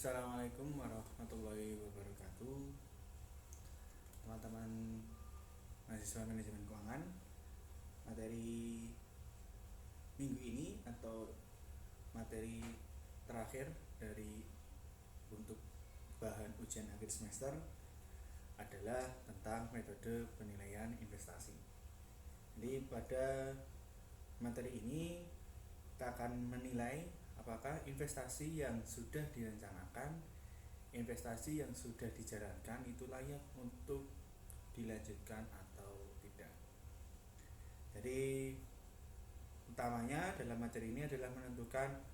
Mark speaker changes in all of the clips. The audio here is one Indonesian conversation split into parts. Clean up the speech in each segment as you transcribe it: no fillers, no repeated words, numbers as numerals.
Speaker 1: Assalamualaikum warahmatullahi wabarakatuh. Teman-teman mahasiswa manajemen keuangan, materi minggu ini atau materi terakhir dari untuk bahan ujian akhir semester adalah tentang metode penilaian investasi. Jadi pada materi ini kita akan menilai apakah investasi yang sudah direncanakan, investasi yang sudah dijalankan itu layak untuk dilanjutkan atau tidak. Jadi utamanya dalam materi ini adalah menentukan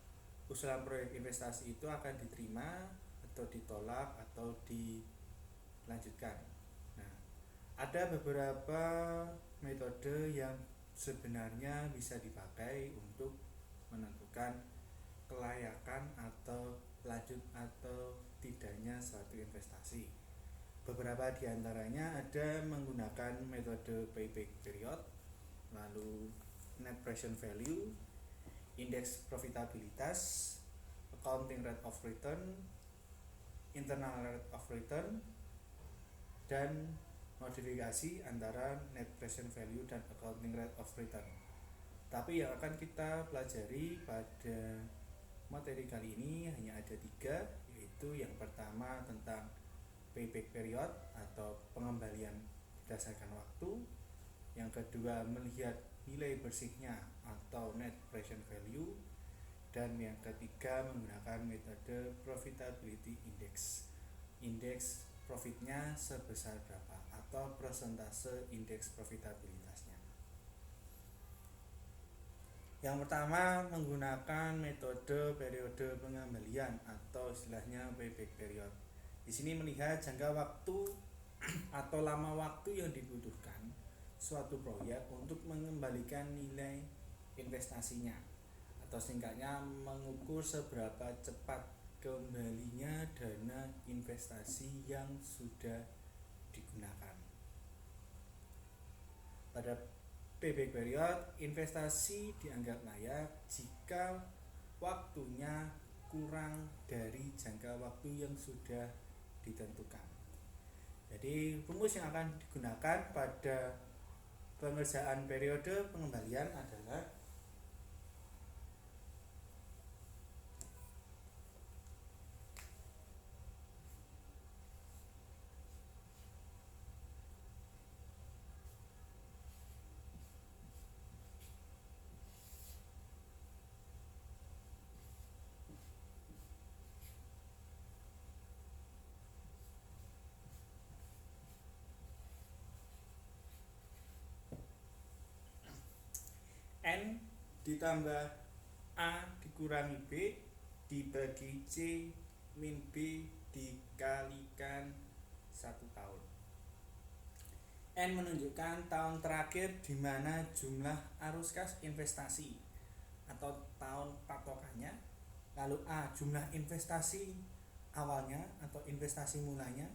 Speaker 1: usulan proyek investasi itu akan diterima atau ditolak atau dilanjutkan. Nah, ada beberapa metode yang sebenarnya bisa dipakai untuk menentukan kelayakan atau lanjut atau tidaknya suatu investasi. Beberapa diantaranya ada menggunakan metode payback period, lalu net present value, indeks profitabilitas, accounting rate of return, internal rate of return, dan modifikasi antara net present value dan accounting rate of return. Tapi yang akan kita pelajari pada materi kali ini hanya ada 3, yaitu yang pertama tentang payback period atau pengembalian berdasarkan waktu, yang kedua melihat nilai bersihnya atau net present value, dan yang ketiga menggunakan metode profitability index. Indeks profitnya sebesar berapa atau persentase indeks profitabilitasnya. Yang pertama menggunakan metode periode pengembalian atau istilahnya payback period. Di sini melihat jangka waktu atau lama waktu yang dibutuhkan suatu proyek untuk mengembalikan nilai investasinya, atau singkatnya mengukur seberapa cepat kembalinya dana investasi yang sudah digunakan. Pada payback period, investasi dianggap layak jika waktunya kurang dari jangka waktu yang sudah ditentukan. Jadi rumus yang akan digunakan pada pengerjaan periode pengembalian adalah N ditambah A dikurangi B dibagi C min B dikalikan 1 tahun. N menunjukkan tahun terakhir di mana jumlah arus kas investasi atau tahun patokannya. Lalu A jumlah investasi awalnya atau investasi mulanya.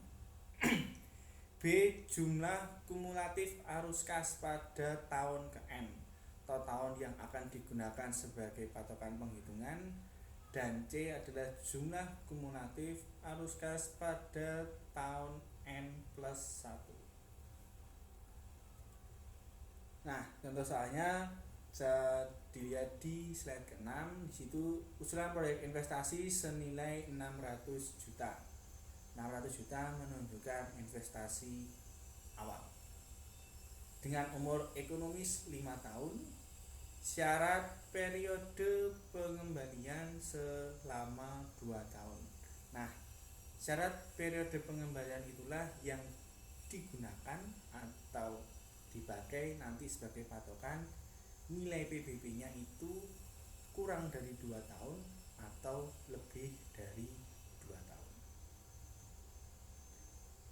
Speaker 1: B jumlah kumulatif arus kas pada tahun ke N atau tahun yang akan digunakan sebagai patokan penghitungan, dan C adalah jumlah kumulatif arus kas pada tahun N plus 1. Nah, contoh soalnya bisa dilihat di slide ke-6. Di situ usulan proyek investasi senilai 600 juta. 600 juta menunjukkan investasi awal. Dengan umur ekonomis 5 tahun, syarat periode pengembalian selama 2 tahun. Nah, syarat periode pengembalian itulah yang digunakan atau dipakai nanti sebagai patokan nilai PBB-nya itu kurang dari 2 tahun atau lebih dari 2 tahun.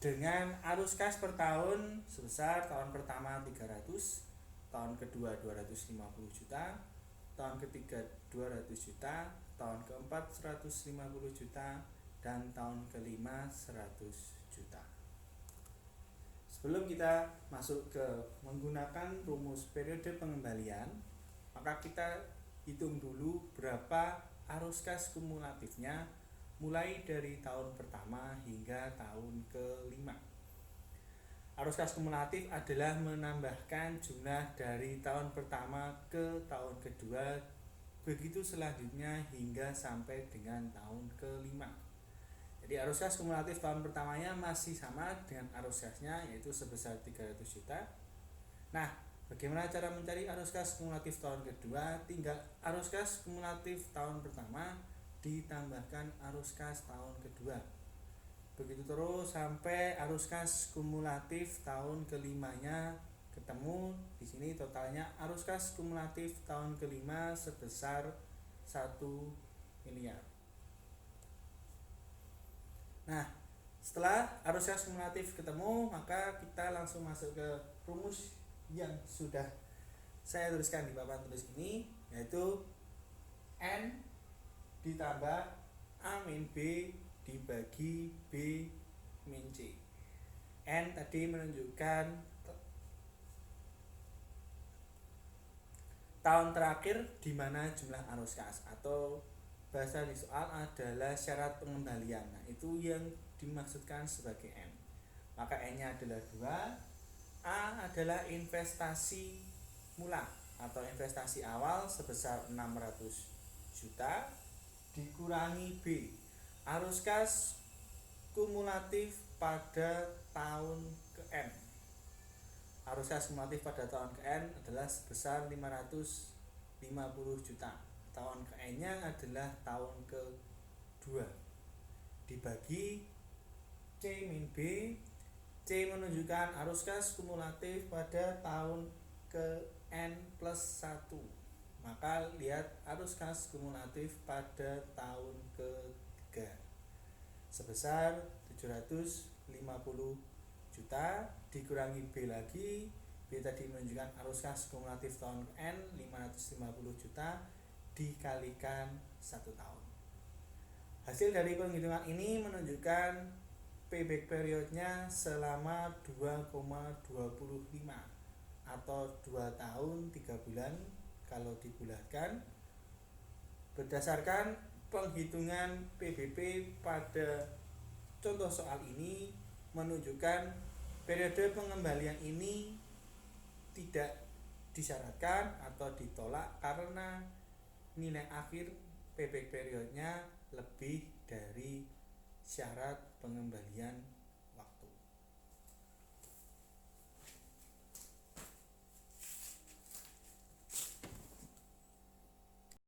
Speaker 1: Dengan arus kas per tahun sebesar tahun pertama 300, tahun kedua 250 juta, tahun ketiga 200 juta, tahun keempat 150 juta, dan tahun kelima 100 juta. Sebelum kita masuk ke menggunakan rumus periode pengembalian, maka kita hitung dulu berapa arus kas kumulatifnya mulai dari tahun pertama hingga tahun kelima. Arus kas kumulatif adalah menambahkan jumlah dari tahun pertama ke tahun kedua, begitu selanjutnya hingga sampai dengan tahun kelima. Jadi arus kas kumulatif tahun pertamanya masih sama dengan arus kasnya, yaitu sebesar 300 juta. Nah, bagaimana cara mencari arus kas kumulatif tahun kedua? Tinggal arus kas kumulatif tahun pertama ditambahkan arus kas tahun kedua. Begitu terus sampai arus kas kumulatif tahun kelimanya ketemu. Di sini totalnya arus kas kumulatif tahun kelima sebesar 1 miliar. Nah, setelah arus kas kumulatif ketemu, maka kita langsung masuk ke rumus yang sudah saya tuliskan di papan tulis ini, yaitu N ditambah A min B dibagi B min C. N tadi menunjukkan tahun terakhir di mana jumlah arus kas, atau bahasa di soal adalah syarat pengembalian. Nah, itu yang dimaksudkan sebagai N. Maka N-nya adalah 2. A adalah investasi mula atau investasi awal sebesar 600 juta dikurangi B, arus kas kumulatif pada tahun ke N. Arus kas kumulatif pada tahun ke N adalah sebesar 550 juta. Tahun ke N-nya adalah tahun ke-2 dibagi C min B. C menunjukkan arus kas kumulatif pada tahun ke N plus 1. Maka lihat arus kas kumulatif pada tahun ke-3 sebesar 750 juta dikurangi B lagi. B tadi menunjukkan arus kas kumulatif tahun N 550 juta dikalikan 1 tahun. Hasil dari penghitungan ini menunjukkan payback periodnya selama 2,25 atau 2 tahun 3 bulan kalau dibulatkan. Berdasarkan penghitungan PBP pada contoh soal ini menunjukkan periode pengembalian ini tidak disyaratkan atau ditolak karena nilai akhir payback periodnya lebih dari syarat pengembalian